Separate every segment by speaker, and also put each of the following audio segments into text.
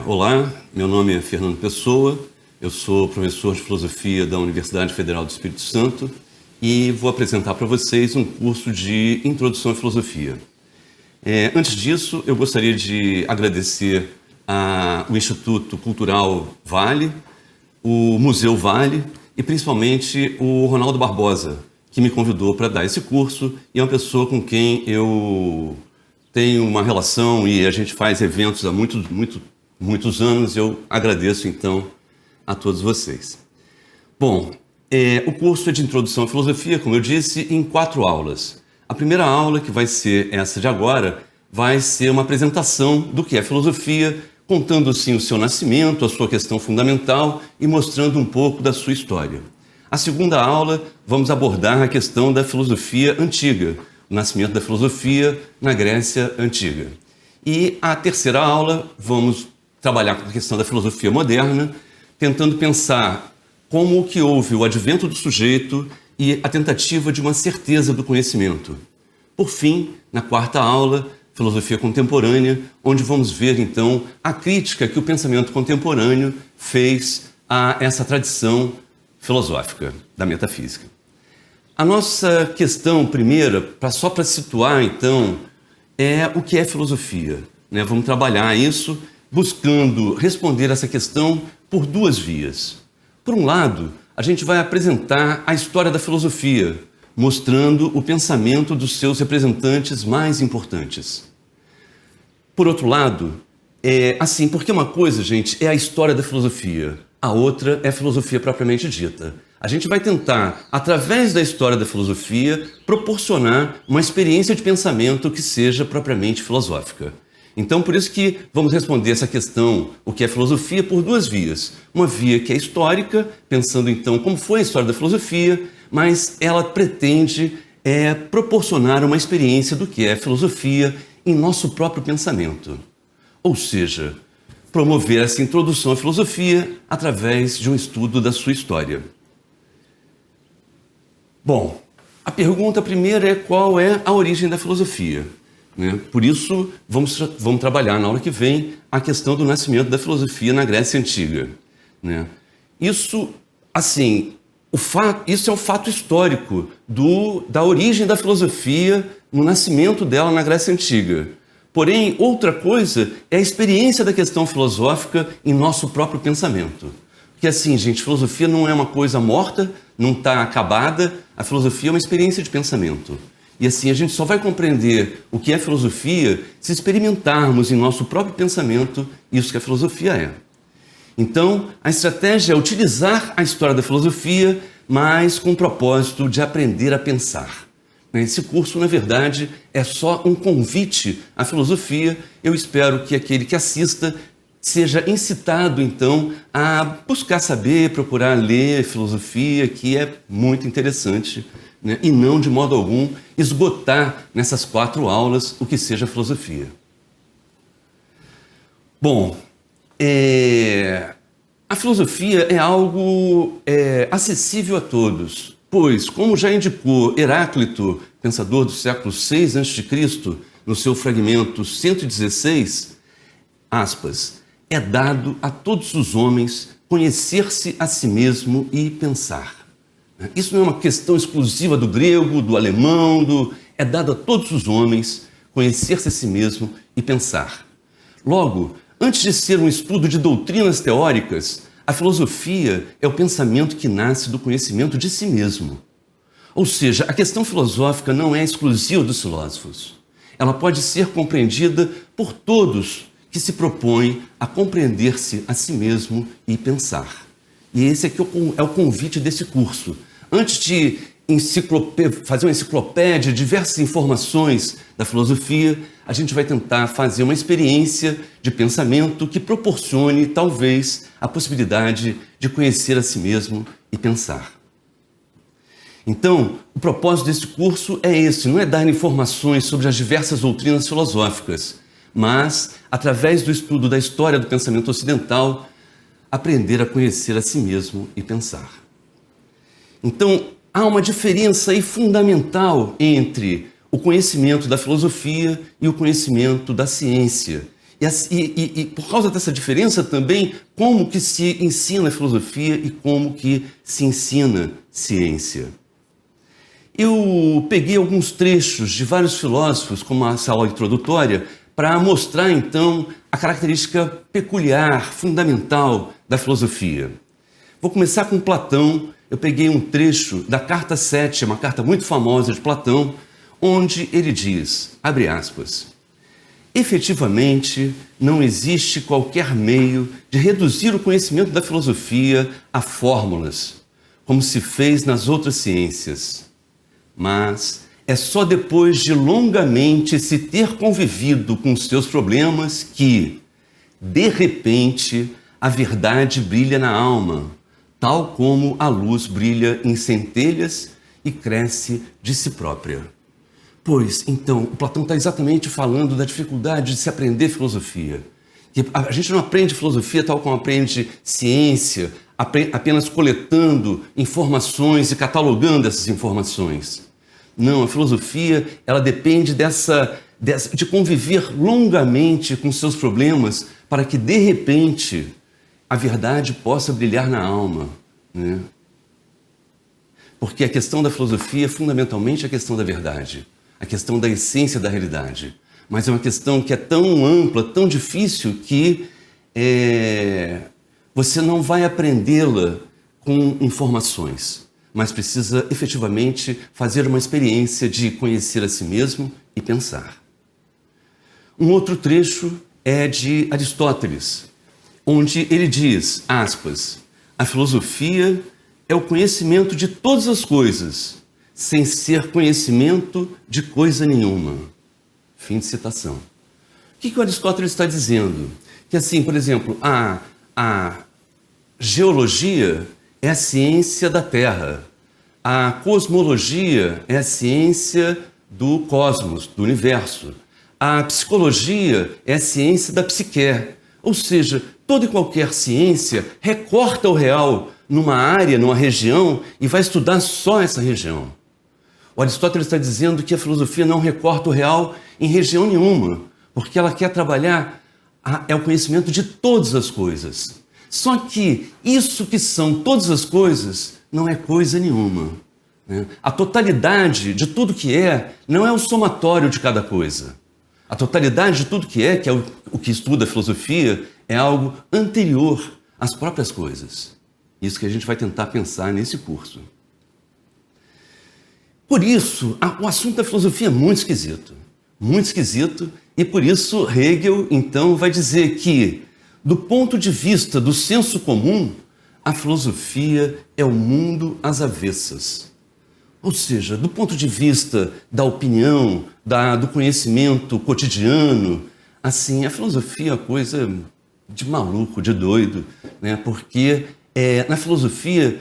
Speaker 1: Olá, meu nome é Fernando Pessoa, eu sou professor de Filosofia da Universidade Federal do Espírito Santo e vou apresentar para vocês um curso de Introdução à Filosofia. Antes disso, eu gostaria de agradecer ao Instituto Cultural Vale, o Museu Vale e principalmente o Ronaldo Barbosa, que me convidou para dar esse curso e é uma pessoa com quem eu tenho uma relação e a gente faz eventos há muitos anos. Eu agradeço, então, a todos vocês. Bom, o curso é de Introdução à Filosofia, como eu disse, em 4 aulas. A primeira aula, que vai ser essa de agora, vai ser uma apresentação do que é filosofia, contando, sim, o seu nascimento, a sua questão fundamental e mostrando um pouco da sua história. A segunda aula, vamos abordar a questão da filosofia antiga, o nascimento da filosofia na Grécia Antiga. E a terceira aula, vamos trabalhar com a questão da filosofia moderna, tentando pensar como que houve o advento do sujeito e a tentativa de uma certeza do conhecimento. Por fim, na quarta aula, filosofia contemporânea, onde vamos ver, então, a crítica que o pensamento contemporâneo fez a essa tradição filosófica da metafísica. A nossa questão primeira, só para situar, então, é o que é filosofia. Vamos trabalhar isso buscando responder essa questão por 2 vias. Por um lado, a gente vai apresentar a história da filosofia, mostrando o pensamento dos seus representantes mais importantes. Por outro lado, porque uma coisa, gente, é a história da filosofia, a outra é a filosofia propriamente dita. A gente vai tentar, através da história da filosofia, proporcionar uma experiência de pensamento que seja propriamente filosófica. Então, por isso que vamos responder essa questão, o que é filosofia, por 2 vias. Uma via que é histórica, pensando então como foi a história da filosofia, mas ela pretende proporcionar uma experiência do que é filosofia em nosso próprio pensamento. Ou seja, promover essa introdução à filosofia através de um estudo da sua história. Bom, a pergunta primeira é qual é a origem da filosofia. Por isso, vamos trabalhar na aula que vem a questão do nascimento da filosofia na Grécia Antiga. Isso é o fato histórico da origem da filosofia no nascimento dela na Grécia Antiga. Porém, outra coisa é a experiência da questão filosófica em nosso próprio pensamento. Porque assim, gente, filosofia não é uma coisa morta, não está acabada, a filosofia é uma experiência de pensamento. E assim, a gente só vai compreender o que é filosofia se experimentarmos em nosso próprio pensamento isso que a filosofia é. Então, a estratégia é utilizar a história da filosofia, mas com o propósito de aprender a pensar. Esse curso, na verdade, é só um convite à filosofia. Eu espero que aquele que assista seja incitado, então, a buscar saber, procurar ler filosofia, que é muito interessante, e não, de modo algum, esgotar nessas 4 aulas o que seja filosofia. Bom, a filosofia é algo acessível a todos, pois, como já indicou Heráclito, pensador do século VI a.C., no seu fragmento 116, aspas, é dado a todos os homens conhecer-se a si mesmo e pensar. Isso não é uma questão exclusiva do grego, do alemão, é dado a todos os homens conhecer-se a si mesmo e pensar. Logo, antes de ser um estudo de doutrinas teóricas, a filosofia é o pensamento que nasce do conhecimento de si mesmo. Ou seja, a questão filosófica não é exclusiva dos filósofos. Ela pode ser compreendida por todos que se propõem a compreender-se a si mesmo e pensar. E esse aqui é o convite desse curso. Antes de fazer uma enciclopédia de diversas informações da filosofia, a gente vai tentar fazer uma experiência de pensamento que proporcione, talvez, a possibilidade de conhecer a si mesmo e pensar. Então, o propósito desse curso é esse, não é dar informações sobre as diversas doutrinas filosóficas, mas, através do estudo da história do pensamento ocidental, aprender a conhecer a si mesmo e pensar. Então, há uma diferença aí fundamental entre o conhecimento da filosofia e o conhecimento da ciência. E por causa dessa diferença também, como que se ensina filosofia e como que se ensina ciência. Eu peguei alguns trechos de vários filósofos, como essa aula introdutória, para mostrar então a característica peculiar, fundamental da filosofia. Vou começar com Platão. Eu peguei um trecho da Carta 7, uma carta muito famosa de Platão, onde ele diz, abre aspas, efetivamente não existe qualquer meio de reduzir o conhecimento da filosofia a fórmulas, como se fez nas outras ciências. Mas é só depois de longamente se ter convivido com os seus problemas que, de repente, a verdade brilha na alma, tal como a luz brilha em centelhas e cresce de si própria. Pois, então, o Platão está exatamente falando da dificuldade de se aprender filosofia. Que a gente não aprende filosofia tal como aprende ciência, apenas coletando informações e catalogando essas informações. Não, a filosofia, ela depende de conviver longamente com seus problemas para que, de repente, a verdade possa brilhar na alma, né? Porque a questão da filosofia é fundamentalmente a questão da verdade, a questão da essência da realidade. Mas é uma questão que é tão ampla, tão difícil, que você não vai aprendê-la com informações, mas precisa efetivamente fazer uma experiência de conhecer a si mesmo e pensar. Um outro trecho é de Aristóteles, onde ele diz, aspas, a filosofia é o conhecimento de todas as coisas, sem ser conhecimento de coisa nenhuma. Fim de citação. O que o Aristóteles está dizendo? Que assim, por exemplo, a geologia é a ciência da Terra, a cosmologia é a ciência do cosmos, do universo, a psicologia é a ciência da psique, ou seja, toda e qualquer ciência recorta o real numa área, numa região e vai estudar só essa região. O Aristóteles está dizendo que a filosofia não recorta o real em região nenhuma, porque ela quer trabalhar o conhecimento de todas as coisas. Só que isso que são todas as coisas não é coisa nenhuma, né? A totalidade de tudo que é não é o somatório de cada coisa. A totalidade de tudo que é o que estuda a filosofia, é algo anterior às próprias coisas. Isso que a gente vai tentar pensar nesse curso. Por isso, o assunto da filosofia é muito esquisito, e por isso Hegel, então, vai dizer que, do ponto de vista do senso comum, a filosofia é o mundo às avessas. Ou seja, do ponto de vista da opinião, do conhecimento cotidiano, assim, a filosofia é uma coisa de maluco, de doido, né? Porque na filosofia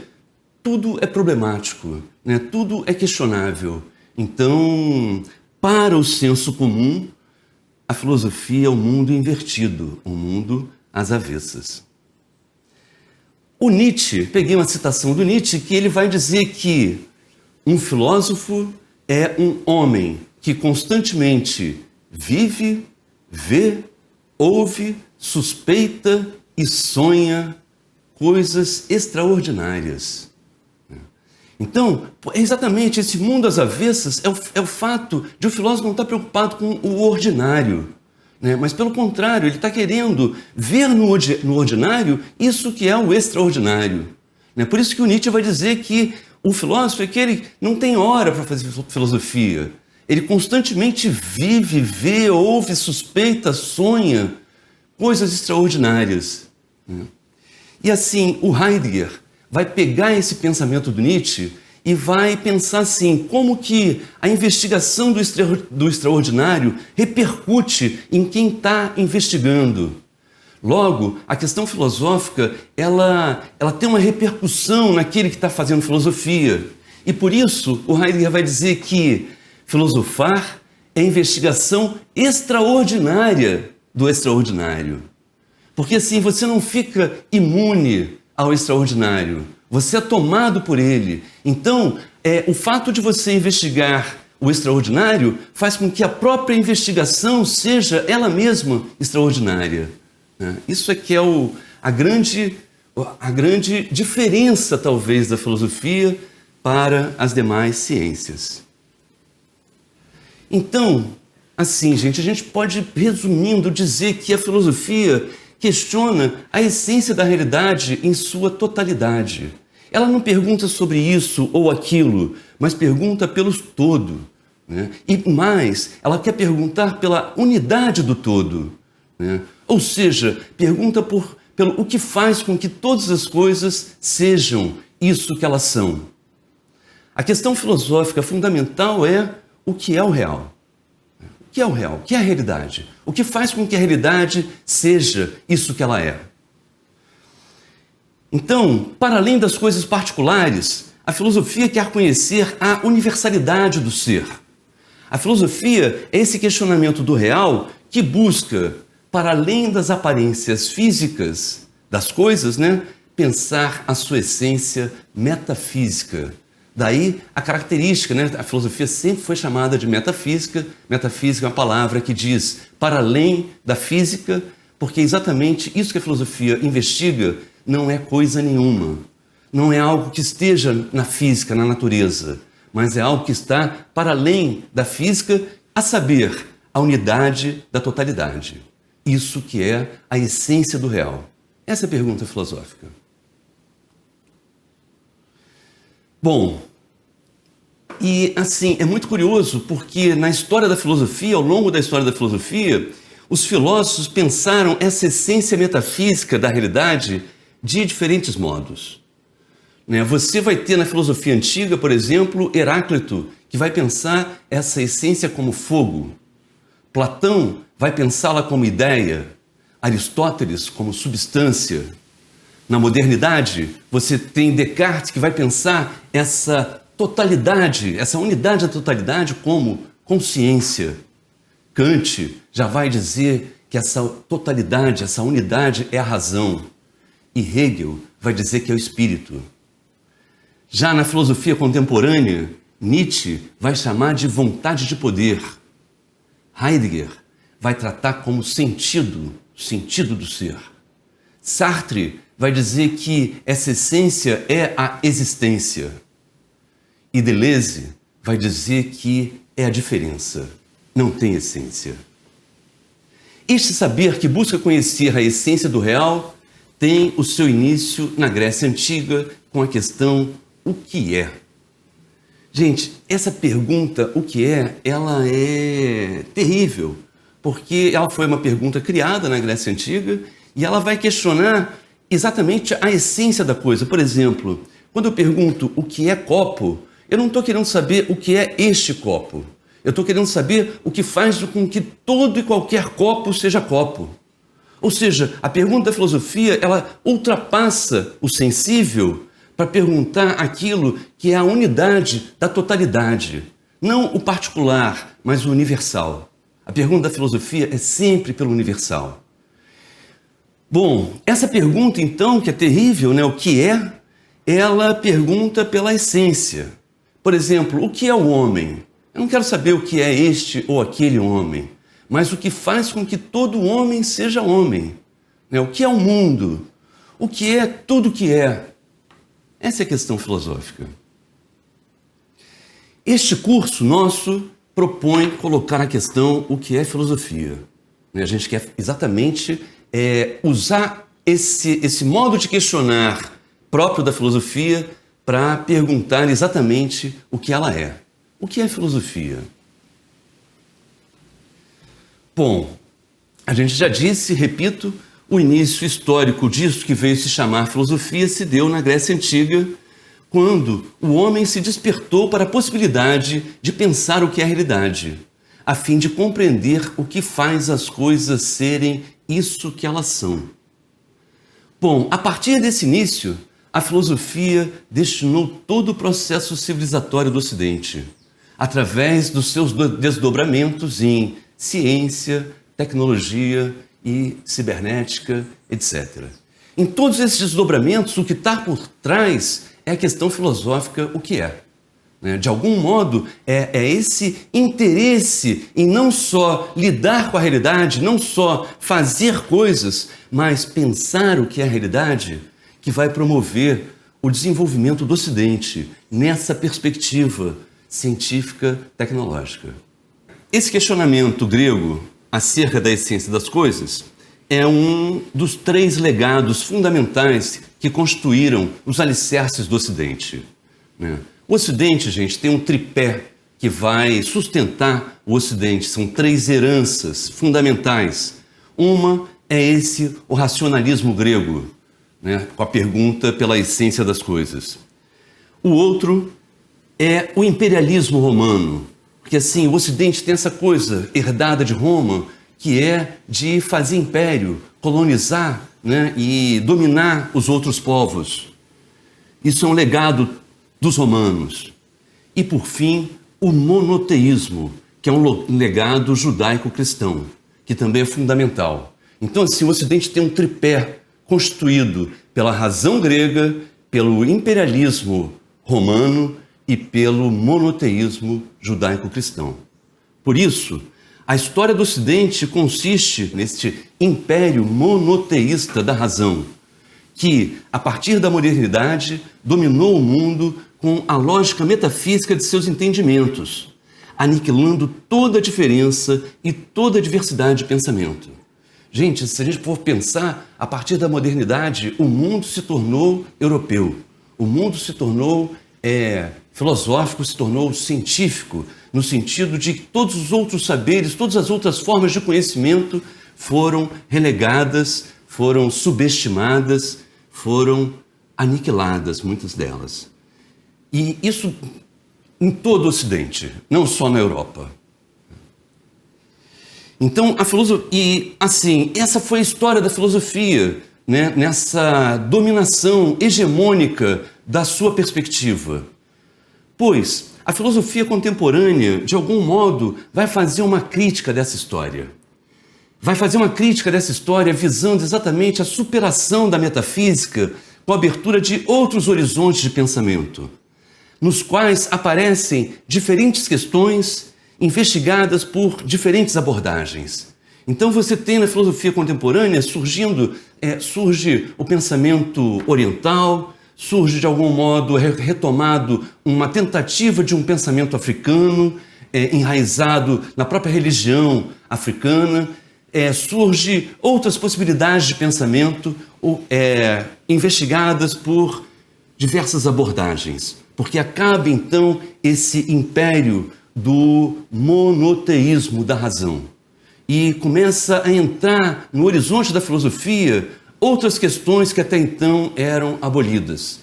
Speaker 1: tudo é problemático, né? Tudo é questionável. Então, para o senso comum, a filosofia é o mundo invertido, o mundo às avessas. O Nietzsche, peguei uma citação do Nietzsche, que ele vai dizer que um filósofo é um homem que constantemente vive, vê, ouve, suspeita e sonha coisas extraordinárias. Então, é exatamente esse mundo às avessas é o fato de o filósofo não estar preocupado com o ordinário, né? Mas, pelo contrário, ele está querendo ver no ordinário isso que é o extraordinário, né? Por isso que o Nietzsche vai dizer que o filósofo é que ele não tem hora para fazer filosofia. Ele constantemente vive, vê, ouve, suspeita, sonha coisas extraordinárias, né? E assim, o Heidegger vai pegar esse pensamento do Nietzsche e vai pensar assim, como que a investigação do extraordinário repercute em quem está investigando. Logo, a questão filosófica, ela tem uma repercussão naquele que está fazendo filosofia. E por isso, o Heidegger vai dizer que filosofar é a investigação extraordinária do extraordinário. Porque assim, você não fica imune ao extraordinário, você é tomado por ele. Então, o fato de você investigar o extraordinário faz com que a própria investigação seja ela mesma extraordinária. Isso é que é a grande diferença, talvez, da filosofia para as demais ciências. Então, assim, gente, a gente pode, resumindo, dizer que a filosofia questiona a essência da realidade em sua totalidade. Ela não pergunta sobre isso ou aquilo, mas pergunta pelo todo, né? E mais, ela quer perguntar pela unidade do todo, né? Ou seja, pergunta pelo o que faz com que todas as coisas sejam isso que elas são. A questão filosófica fundamental é o que é o real. O que é o real? O que é a realidade? O que faz com que a realidade seja isso que ela é? Então, para além das coisas particulares, a filosofia quer conhecer a universalidade do ser. A filosofia é esse questionamento do real que busca, para além das aparências físicas das coisas, né, pensar a sua essência metafísica. Daí a característica, né? A filosofia sempre foi chamada de metafísica. Metafísica é uma palavra que diz para além da física, porque exatamente isso que a filosofia investiga não é coisa nenhuma. Não é algo que esteja na física, na natureza, mas é algo que está para além da física, a saber, a unidade da totalidade. Isso que é a essência do real. Essa é a pergunta filosófica. Bom, e assim, é muito curioso porque na história da filosofia, ao longo da história da filosofia, os filósofos pensaram essa essência metafísica da realidade de diferentes modos. Você vai ter na filosofia antiga, por exemplo, Heráclito, que vai pensar essa essência como fogo. Platão vai pensá-la como ideia, Aristóteles como substância. Na modernidade, você tem Descartes que vai pensar essa totalidade, essa unidade da totalidade como consciência. Kant já vai dizer que essa totalidade, essa unidade é a razão. E Hegel vai dizer que é o espírito. Já na filosofia contemporânea, Nietzsche vai chamar de vontade de poder. Heidegger vai tratar como sentido do ser. Sartre vai dizer que essa essência é a existência. E Deleuze vai dizer que é a diferença, não tem essência. Este saber que busca conhecer a essência do real tem o seu início na Grécia Antiga com a questão o que é. Gente, essa pergunta, o que é, ela é terrível, porque ela foi uma pergunta criada na Grécia Antiga e ela vai questionar exatamente a essência da coisa. Por exemplo, quando eu pergunto o que é copo, eu não estou querendo saber o que é este copo. Eu estou querendo saber o que faz com que todo e qualquer copo seja copo. Ou seja, a pergunta da filosofia, ela ultrapassa o sensível para perguntar aquilo que é a unidade da totalidade. Não o particular, mas o universal. A pergunta da filosofia é sempre pelo universal. Bom, essa pergunta então, que é terrível, né? O que é? Ela pergunta pela essência. Por exemplo, o que é o homem? Eu não quero saber o que é este ou aquele homem, mas o que faz com que todo homem seja homem. O que é o mundo? O que é tudo que é? Essa é a questão filosófica. Este curso nosso propõe colocar a questão o que é filosofia. A gente quer exatamente usar esse modo de questionar próprio da filosofia para perguntar exatamente o que ela é. O que é filosofia? Bom, a gente já disse, repito, o início histórico disso que veio se chamar filosofia se deu na Grécia Antiga, quando o homem se despertou para a possibilidade de pensar o que é a realidade, a fim de compreender o que faz as coisas serem isso que elas são. Bom, a partir desse início, a filosofia destinou todo o processo civilizatório do Ocidente, através dos seus desdobramentos em ciência, tecnologia e cibernética, etc. Em todos esses desdobramentos, o que está por trás é a questão filosófica, o que é. né? De algum modo, é esse interesse em não só lidar com a realidade, não só fazer coisas, mas pensar o que é a realidade, que vai promover o desenvolvimento do Ocidente nessa perspectiva científica tecnológica. Esse questionamento grego acerca da essência das coisas é um dos 3 legados fundamentais que constituíram os alicerces do Ocidente, né? O Ocidente, gente, tem um tripé que vai sustentar o Ocidente. São 3 heranças fundamentais. Uma é o racionalismo grego, né, com a pergunta pela essência das coisas. O outro é o imperialismo romano, porque assim, o Ocidente tem essa coisa herdada de Roma, que é de fazer império, colonizar, né, e dominar os outros povos. Isso é um legado dos romanos. E, por fim, o monoteísmo, que é um legado judaico-cristão, que também é fundamental. Então, assim, o Ocidente tem um tripé constituído pela razão grega, pelo imperialismo romano e pelo monoteísmo judaico-cristão. Por isso, a história do Ocidente consiste neste império monoteísta da razão, que, a partir da modernidade, dominou o mundo com a lógica metafísica de seus entendimentos, aniquilando toda a diferença e toda a diversidade de pensamento. Gente, se a gente for pensar, a partir da modernidade, o mundo se tornou europeu, o mundo se tornou filosófico, se tornou científico, no sentido de que todos os outros saberes, todas as outras formas de conhecimento foram relegadas, foram subestimadas, foram aniquiladas, muitas delas. E isso em todo o Ocidente, não só na Europa. Então, a filosofia, e assim, essa foi a história da filosofia, né, nessa dominação hegemônica da sua perspectiva. Pois a filosofia contemporânea, de algum modo, vai fazer uma crítica dessa história. Vai fazer uma crítica dessa história visando exatamente a superação da metafísica com a abertura de outros horizontes de pensamento, nos quais aparecem diferentes questões investigadas por diferentes abordagens. Então você tem na filosofia contemporânea surge o pensamento oriental, surge de algum modo retomado uma tentativa de um pensamento africano, enraizado na própria religião africana, surge outras possibilidades de pensamento investigadas por diversas abordagens, porque acaba então esse império do monoteísmo da razão e começa a entrar no horizonte da filosofia outras questões que até então eram abolidas.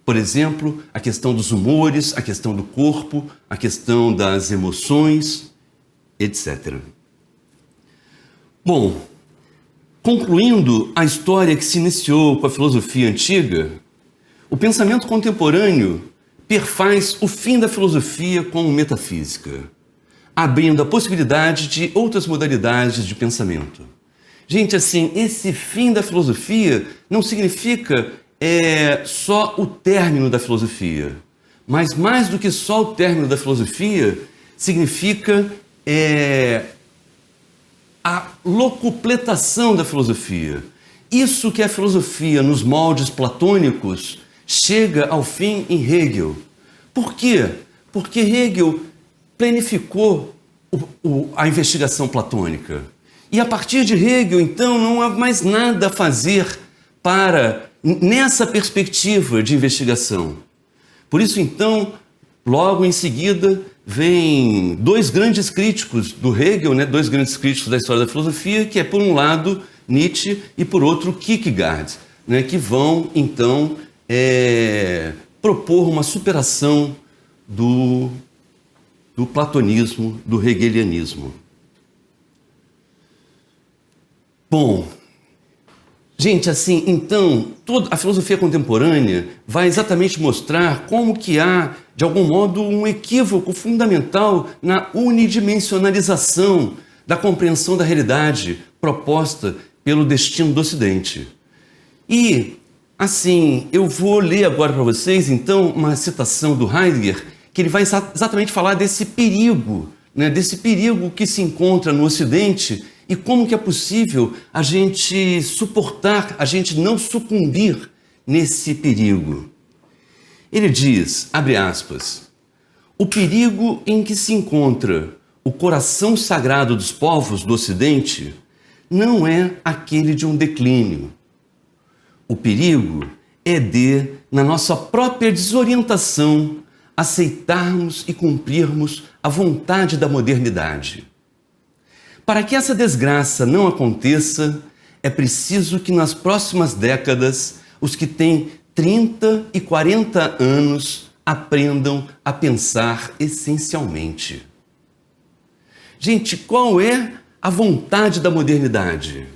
Speaker 1: Por exemplo, a questão dos humores, a questão do corpo, a questão das emoções, etc. Bom, concluindo a história que se iniciou com a filosofia antiga, o pensamento contemporâneo perfaz o fim da filosofia como metafísica, abrindo a possibilidade de outras modalidades de pensamento. Gente, assim, esse fim da filosofia não significa só o término da filosofia, mas mais do que só o término da filosofia, significa a locupletação da filosofia. Isso que a filosofia, nos moldes platônicos, chega ao fim em Hegel. Por quê? Porque Hegel planificou a investigação platônica. E a partir de Hegel, então, não há mais nada a fazer nessa perspectiva de investigação. Por isso, então, logo em seguida, vem 2 grandes críticos do Hegel, né, 2 grandes críticos da história da filosofia, que é, por um lado, Nietzsche e, por outro, Kierkegaard, né, que vão, então, propor uma superação do platonismo, do hegelianismo. Bom, gente, assim, então, toda a filosofia contemporânea vai exatamente mostrar como que há, de algum modo, um equívoco fundamental na unidimensionalização da compreensão da realidade proposta pelo destino do Ocidente. E, assim, eu vou ler agora para vocês, então, uma citação do Heidegger, que ele vai exatamente falar desse perigo, né, desse perigo que se encontra no Ocidente e como que é possível a gente suportar, a gente não sucumbir nesse perigo. Ele diz, abre aspas, o perigo em que se encontra o coração sagrado dos povos do Ocidente não é aquele de um declínio. O perigo é de, na nossa própria desorientação, aceitarmos e cumprirmos a vontade da modernidade. Para que essa desgraça não aconteça, é preciso que nas próximas décadas, os que têm 30 e 40 anos aprendam a pensar essencialmente. Gente, qual é a vontade da modernidade?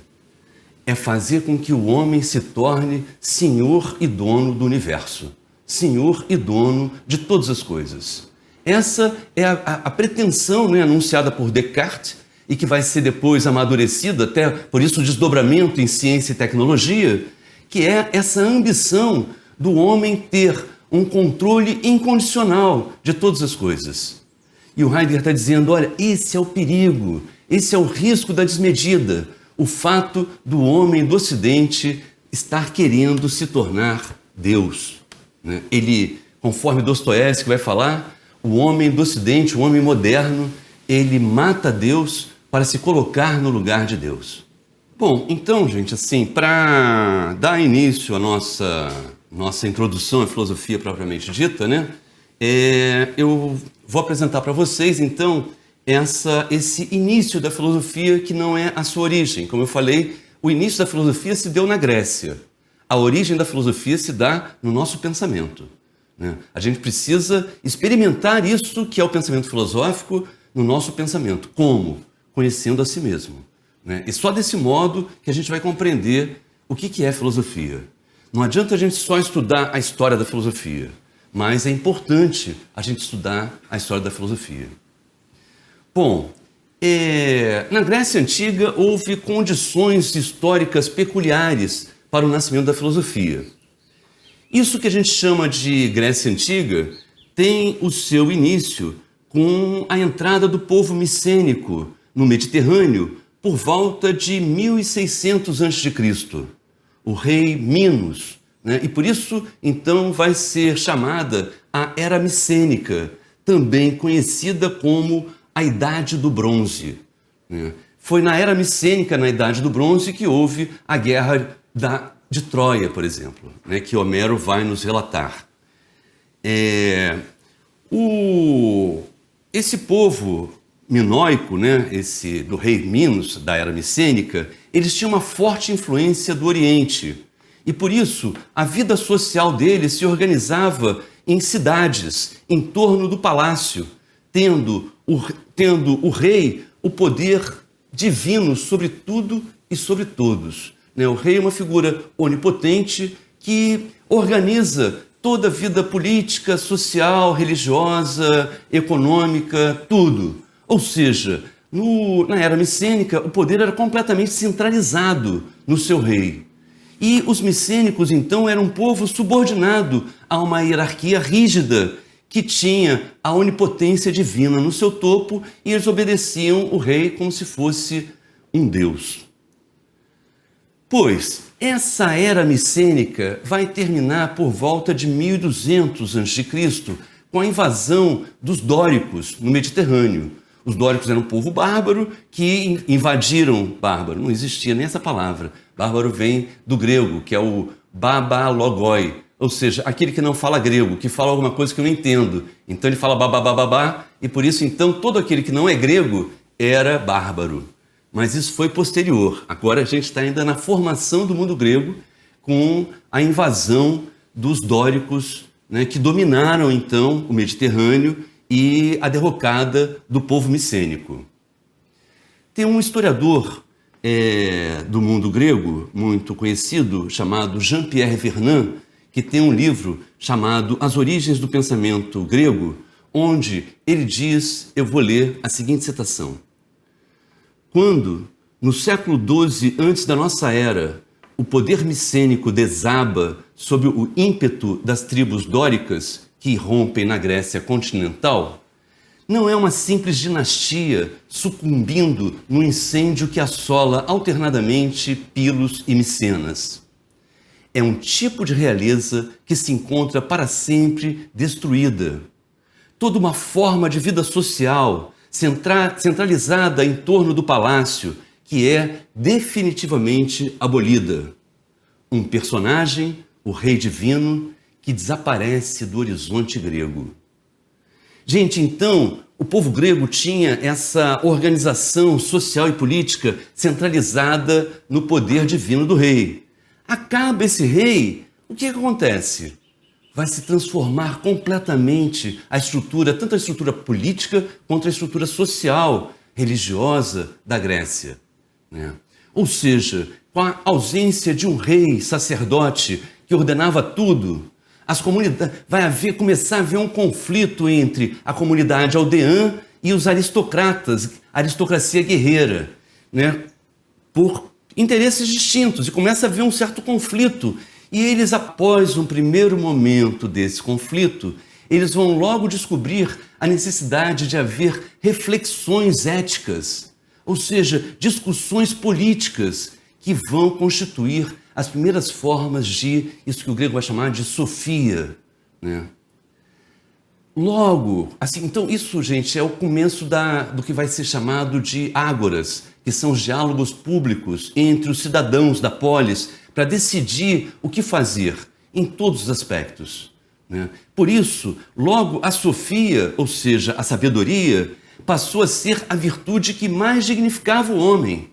Speaker 1: É fazer com que o homem se torne senhor e dono do universo, senhor e dono de todas as coisas. Essa é a pretensão, né, anunciada por Descartes e que vai ser depois amadurecida, até por isso o desdobramento em ciência e tecnologia, que é essa ambição do homem ter um controle incondicional de todas as coisas. E o Heidegger está dizendo, olha, esse é o perigo, esse é o risco da desmedida, o fato do homem do Ocidente estar querendo se tornar Deus. Ele, conforme Dostoiévski vai falar, o homem do Ocidente, o homem moderno, ele mata Deus para se colocar no lugar de Deus. Bom, então, gente, assim, para dar início à nossa introdução à filosofia propriamente dita, né, eu vou apresentar para vocês, então, esse início da filosofia que não é a sua origem. Como eu falei, o início da filosofia se deu na Grécia. A origem da filosofia se dá no nosso pensamento, né? A gente precisa experimentar isso que é o pensamento filosófico no nosso pensamento. Como? Conhecendo a si mesmo, né? E só desse modo que a gente vai compreender o que é filosofia. Não adianta a gente só estudar a história da filosofia, mas é importante a gente estudar a história da filosofia. Bom, na Grécia Antiga houve condições históricas peculiares para o nascimento da filosofia. Isso que a gente chama de Grécia Antiga tem o seu início com a entrada do povo micênico no Mediterrâneo por volta de 1600 a.C., o rei Minos, né? E por isso, então, vai ser chamada a Era Micênica, também conhecida como a Idade do Bronze, né? Foi na Era Micênica, na Idade do Bronze, que houve a Guerra de Troia, por exemplo, né? Que Homero vai nos relatar. Esse povo minoico, né? Esse do rei Minos, da Era Micênica, eles tinham uma forte influência do Oriente. E por isso, a vida social deles se organizava em cidades, em torno do palácio, tendo o rei o poder divino sobre tudo e sobre todos. O rei é uma figura onipotente que organiza toda a vida política, social, religiosa, econômica, tudo. Ou seja, na Era Micênica, o poder era completamente centralizado no seu rei. E os micênicos, então, eram um povo subordinado a uma hierarquia rígida que tinha a onipotência divina no seu topo e eles obedeciam o rei como se fosse um deus. Pois, essa Era Micênica vai terminar por volta de 1200 a.C., com a invasão dos dóricos no Mediterrâneo. Os dóricos eram um povo bárbaro que invadiram... Bárbaro, não existia nem essa palavra. Bárbaro vem do grego, que é o babalogoi, ou seja, aquele que não fala grego, que fala alguma coisa que eu não entendo. Então ele fala bababababá, e por isso então todo aquele que não é grego era bárbaro. Mas isso foi posterior. Agora a gente está ainda na formação do mundo grego com a invasão dos dóricos, né, que dominaram então o Mediterrâneo e a derrocada do povo micênico. Tem um historiador do mundo grego muito conhecido, chamado Jean-Pierre Vernant, que tem um livro chamado As Origens do Pensamento Grego, onde ele diz, eu vou ler a seguinte citação: quando, no século XII antes da nossa era, o poder micênico desaba sob o ímpeto das tribos dóricas, que irrompem na Grécia continental não é uma simples dinastia sucumbindo no incêndio que assola alternadamente Pilos e Micenas. É um tipo de realeza que se encontra para sempre destruída. Toda uma forma de vida social centralizada em torno do palácio que é definitivamente abolida. Um personagem, o rei divino, que desaparece do horizonte grego. Gente, então, o povo grego tinha essa organização social e política centralizada no poder divino do rei. Acaba esse rei, o que acontece? Vai se transformar completamente a estrutura, tanto a estrutura política quanto a estrutura social, religiosa da Grécia, né? Ou seja, com a ausência de um rei sacerdote que ordenava tudo, as comunidades, começar a haver um conflito entre a comunidade aldeã e os aristocratas, a aristocracia guerreira, né? Por interesses distintos, e começa a haver um certo conflito. E eles, após um primeiro momento desse conflito, eles vão logo descobrir a necessidade de haver reflexões éticas, ou seja, discussões políticas que vão constituir as primeiras formas de isso que o grego vai chamar de sofia, né? Logo, assim, então isso, gente, é o começo do que vai ser chamado de ágoras, que são os diálogos públicos entre os cidadãos da polis para decidir o que fazer em todos os aspectos, né? Por isso, logo a sofia, ou seja, a sabedoria, passou a ser a virtude que mais dignificava o homem,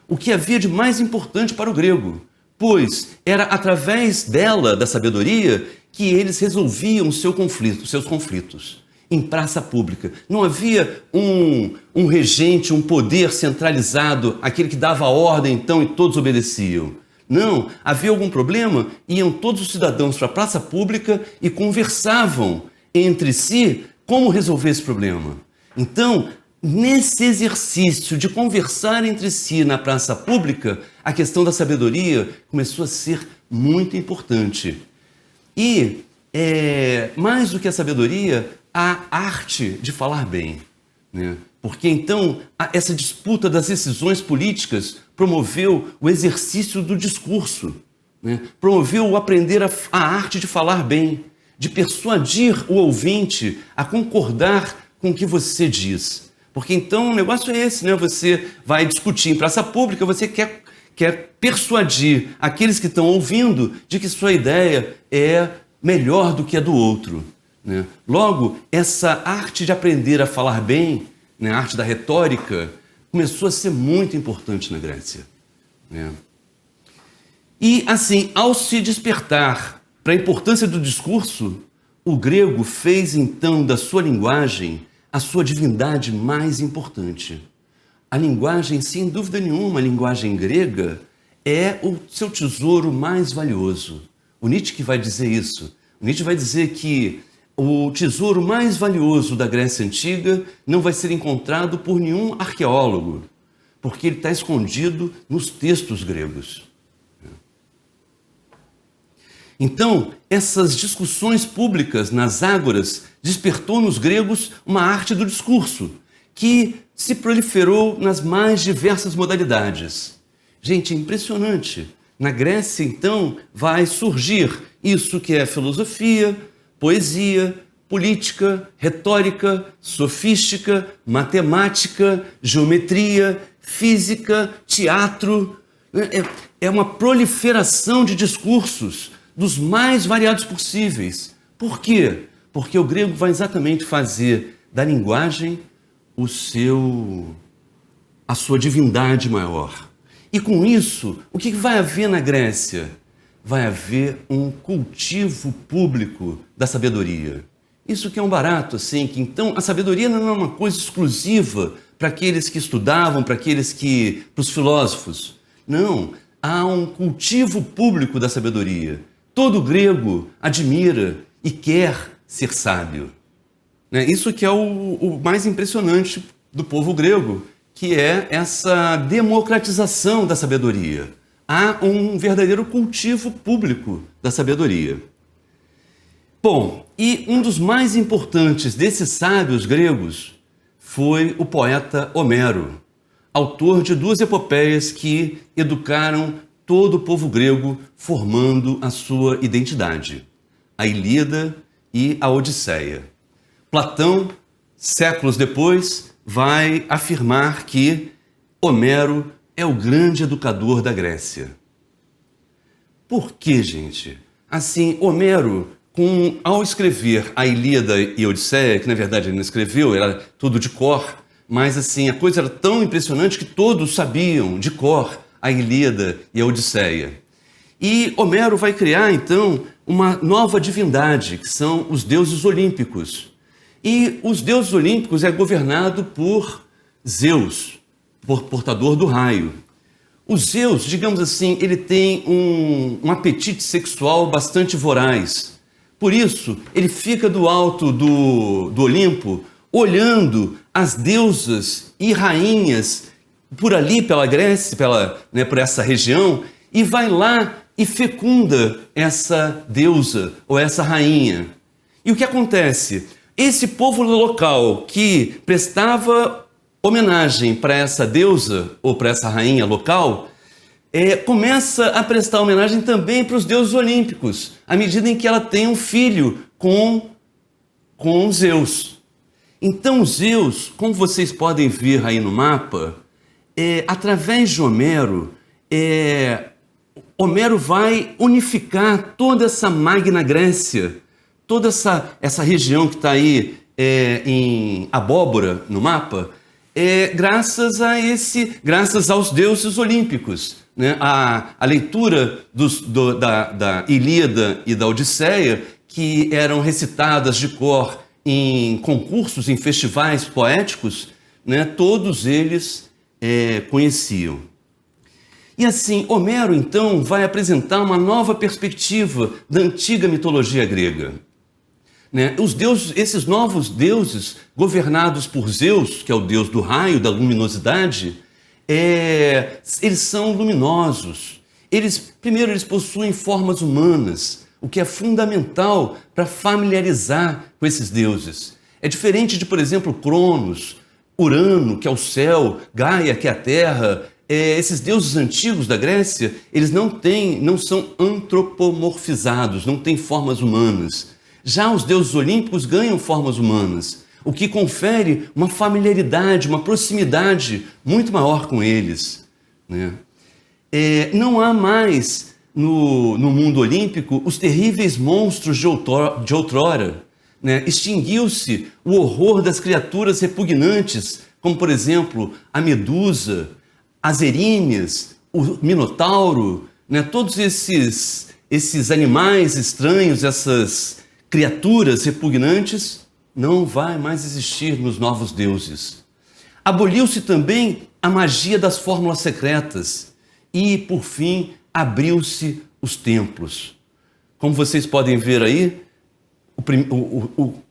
Speaker 1: o que havia de mais importante para o grego, pois era através dela, da sabedoria, que eles resolviam seus conflitos em praça pública. Não havia um regente, um poder centralizado, aquele que dava a ordem então e todos obedeciam. Não, havia algum problema, iam todos os cidadãos para a praça pública e conversavam entre si como resolver esse problema. Então, nesse exercício de conversar entre si na praça pública, a questão da sabedoria começou a ser muito importante. E, mais do que a sabedoria, a arte de falar bem, né? Porque então essa disputa das decisões políticas promoveu o exercício do discurso, né? Promoveu o aprender a arte de falar bem, de persuadir o ouvinte a concordar com o que você diz. Porque então o negócio é esse, né? Você vai discutir em praça pública, você quer persuadir aqueles que estão ouvindo de que sua ideia é melhor do que a do outro, né? Logo, essa arte de aprender a falar bem, né, a arte da retórica, começou a ser muito importante na Grécia, né? E assim, ao se despertar para a importância do discurso, o grego fez então da sua linguagem a sua divindade mais importante. A linguagem, sem dúvida nenhuma, a linguagem grega é o seu tesouro mais valioso. O Nietzsche que vai dizer isso. O Nietzsche vai dizer que o tesouro mais valioso da Grécia Antiga não vai ser encontrado por nenhum arqueólogo, porque ele está escondido nos textos gregos. Então, essas discussões públicas nas ágoras despertou nos gregos uma arte do discurso, que se proliferou nas mais diversas modalidades. Gente, é impressionante. Na Grécia, então, vai surgir isso que é filosofia, poesia, política, retórica, sofística, matemática, geometria, física, teatro. É uma proliferação de discursos dos mais variados possíveis. Por quê? Porque o grego vai exatamente fazer da linguagem a sua divindade maior. E com isso, o que vai haver na Grécia? Vai haver um cultivo público da sabedoria. Isso que é um barato, assim, que então a sabedoria não é uma coisa exclusiva para aqueles que estudavam, para os filósofos. Não, há um cultivo público da sabedoria. Todo grego admira e quer ser sábio, né? Isso que é o mais impressionante do povo grego, que é essa democratização da sabedoria. Há um verdadeiro cultivo público da sabedoria. Bom, e um dos mais importantes desses sábios gregos foi o poeta Homero, autor de duas epopeias que educaram todo o povo grego, formando a sua identidade, a Ilíada e a Odisseia. Platão, séculos depois, vai afirmar que Homero é o grande educador da Grécia. Por quê, gente? Assim, Homero, ao escrever a Ilíada e a Odisseia, que na verdade ele não escreveu, era tudo de cor, mas assim, a coisa era tão impressionante que todos sabiam de cor a Ilíada e a Odisseia. E Homero vai criar, então, uma nova divindade, que são os deuses olímpicos. E os deuses olímpicos é governado por Zeus, portador do raio. O Zeus, digamos assim, ele tem um apetite sexual bastante voraz. Por isso, ele fica do alto do Olimpo, olhando as deusas e rainhas por ali, pela Grécia, por essa região, e vai lá e fecunda essa deusa ou essa rainha. E o que acontece? Esse povo local que prestava homenagem para essa deusa ou para essa rainha local, começa a prestar homenagem também para os deuses olímpicos, à medida em que ela tem um filho com Zeus. Então Zeus, como vocês podem ver aí no mapa, através de Homero, Homero vai unificar toda essa Magna Grécia, toda essa região que está aí em abóbora no mapa, graças aos deuses olímpicos. Né? A leitura da Ilíada e da Odisseia, que eram recitadas de cor em concursos, em festivais poéticos, né? Todos eles conheciam. E assim, Homero então vai apresentar uma nova perspectiva da antiga mitologia grega. Né? Esses novos deuses, governados por Zeus, que é o deus do raio, da luminosidade, eles são luminosos. Primeiro, eles possuem formas humanas, o que é fundamental para familiarizar com esses deuses. É diferente de, por exemplo, Cronos, Urano, que é o céu, Gaia, que é a terra. Esses deuses antigos da Grécia, eles não são antropomorfizados, não têm formas humanas. Já os deuses olímpicos ganham formas humanas, o que confere uma familiaridade, uma proximidade muito maior com eles. Né? Não há mais no mundo olímpico os terríveis monstros de outrora. Né? Extinguiu-se o horror das criaturas repugnantes, como por exemplo a Medusa, as Erínneas, o Minotauro, né? Todos esses animais estranhos, essas criaturas repugnantes, não vai mais existir nos novos deuses. Aboliu-se também a magia das fórmulas secretas e, por fim, abriu-se os templos. Como vocês podem ver aí,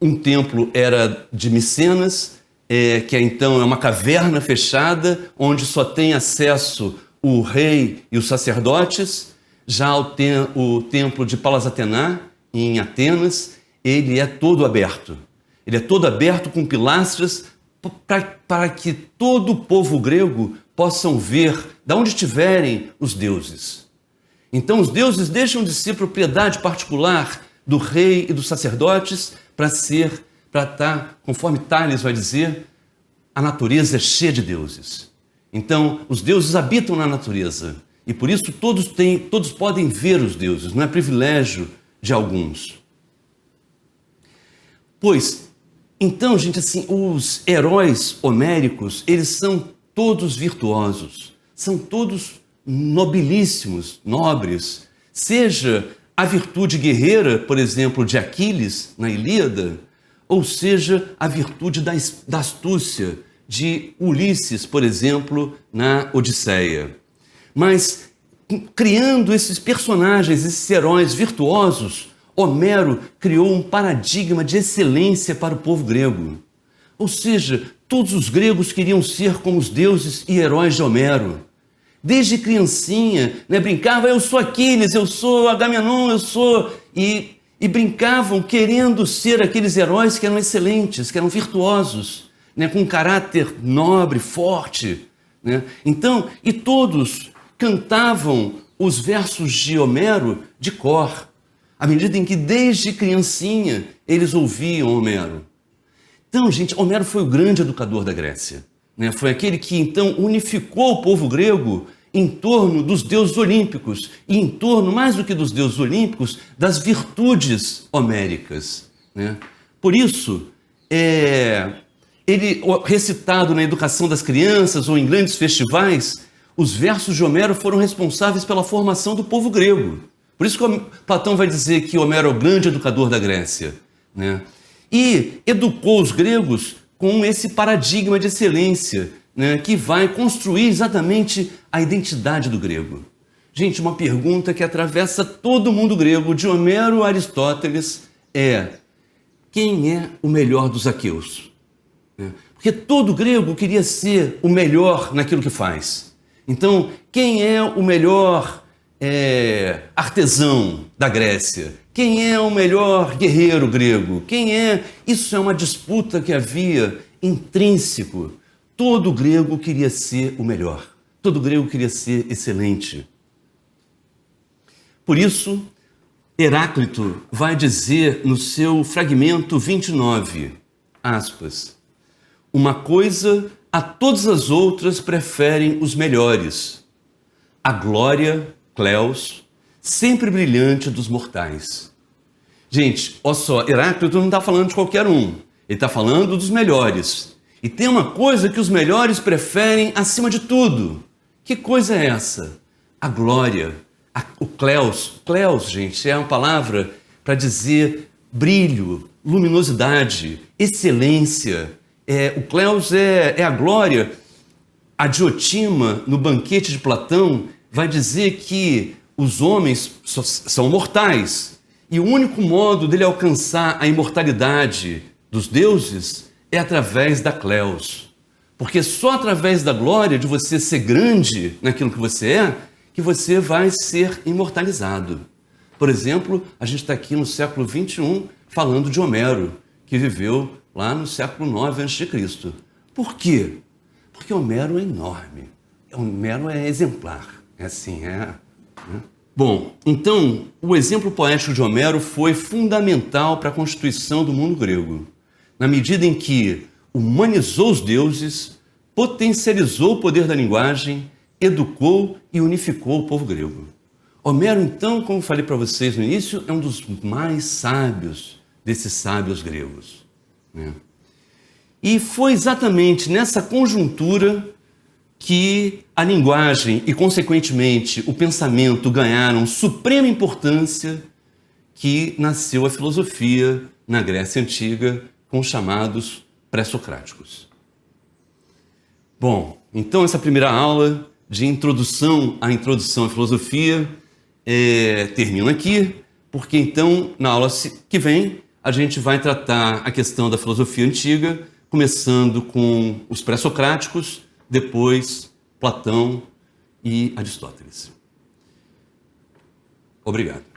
Speaker 1: um templo era de Micenas, que então é uma caverna fechada, onde só tem acesso o rei e os sacerdotes. Já o templo de Palas Atená, em Atenas, ele é todo aberto. Ele é todo aberto com pilastras para que todo o povo grego possam ver de onde estiverem os deuses. Então os deuses deixam de ser propriedade particular do rei e dos sacerdotes para estar, conforme Tales vai dizer, a natureza é cheia de deuses. Então os deuses habitam na natureza e por isso todos podem ver os deuses, não é privilégio de alguns. Pois, então, gente, assim, os heróis homéricos, eles são todos virtuosos, são todos nobilíssimos, nobres. Seja a virtude guerreira, por exemplo, de Aquiles, na Ilíada, ou seja, a virtude da astúcia de Ulisses, por exemplo, na Odisseia. Mas, criando esses personagens, esses heróis virtuosos, Homero criou um paradigma de excelência para o povo grego. Ou seja, todos os gregos queriam ser como os deuses e heróis de Homero. Desde criancinha, né, brincava, eu sou Aquiles, eu sou Agamenon, eu sou... E e brincavam querendo ser aqueles heróis que eram excelentes, que eram virtuosos, né, com um caráter nobre, forte, né? Então, e todos cantavam os versos de Homero de cor, à medida em que desde criancinha eles ouviam Homero. Então, gente, Homero foi o grande educador da Grécia, né? Foi aquele que então unificou o povo grego em torno dos deuses olímpicos e em torno, mais do que dos deuses olímpicos, das virtudes homéricas, né? Por isso, ele recitado na educação das crianças ou em grandes festivais, os versos de Homero foram responsáveis pela formação do povo grego. Por isso que Platão vai dizer que Homero é o grande educador da Grécia, né? E educou os gregos com esse paradigma de excelência, né, que vai construir exatamente a identidade do grego. Gente, uma pergunta que atravessa todo o mundo grego, de Homero a Aristóteles, é: quem é o melhor dos aqueus? Porque todo grego queria ser o melhor naquilo que faz. Então, quem é o melhor artesão da Grécia? Quem é o melhor guerreiro grego? Quem é? Isso é uma disputa que havia intrínseco. Todo grego queria ser o melhor. Todo grego queria ser excelente. Por isso, Heráclito vai dizer no seu fragmento 29, aspas, uma coisa a todas as outras preferem os melhores, a glória, Cleos, sempre brilhante dos mortais. Gente, olha só, Heráclito não está falando de qualquer um, ele está falando dos melhores. E tem uma coisa que os melhores preferem acima de tudo. Que coisa é essa? A glória, o Cleos. Cleos, gente, é uma palavra para dizer brilho, luminosidade, excelência. O Cleos é a glória. A Diotima, no banquete de Platão, vai dizer que os homens são mortais. E o único modo dele alcançar a imortalidade dos deuses é através da Cleos. Porque só através da glória, de você ser grande naquilo que você vai ser imortalizado. Por exemplo, a gente está aqui no século XXI falando de Homero, que viveu lá no século IX a.C. Por quê? Porque Homero é enorme. Homero é exemplar. É assim, né? Bom, então, o exemplo poético de Homero foi fundamental para a constituição do mundo grego, na medida em que humanizou os deuses, potencializou o poder da linguagem, educou e unificou o povo grego. Homero, então, como falei para vocês no início, é um dos mais sábios desses sábios gregos, né? E foi exatamente nessa conjuntura que a linguagem e, consequentemente, o pensamento ganharam suprema importância, que nasceu a filosofia na Grécia Antiga com os chamados pré-socráticos. Bom, então essa primeira aula de introdução à filosofia termina aqui, porque então na aula que vem a gente vai tratar a questão da filosofia antiga, começando com os pré-socráticos, depois Platão e Aristóteles. Obrigado.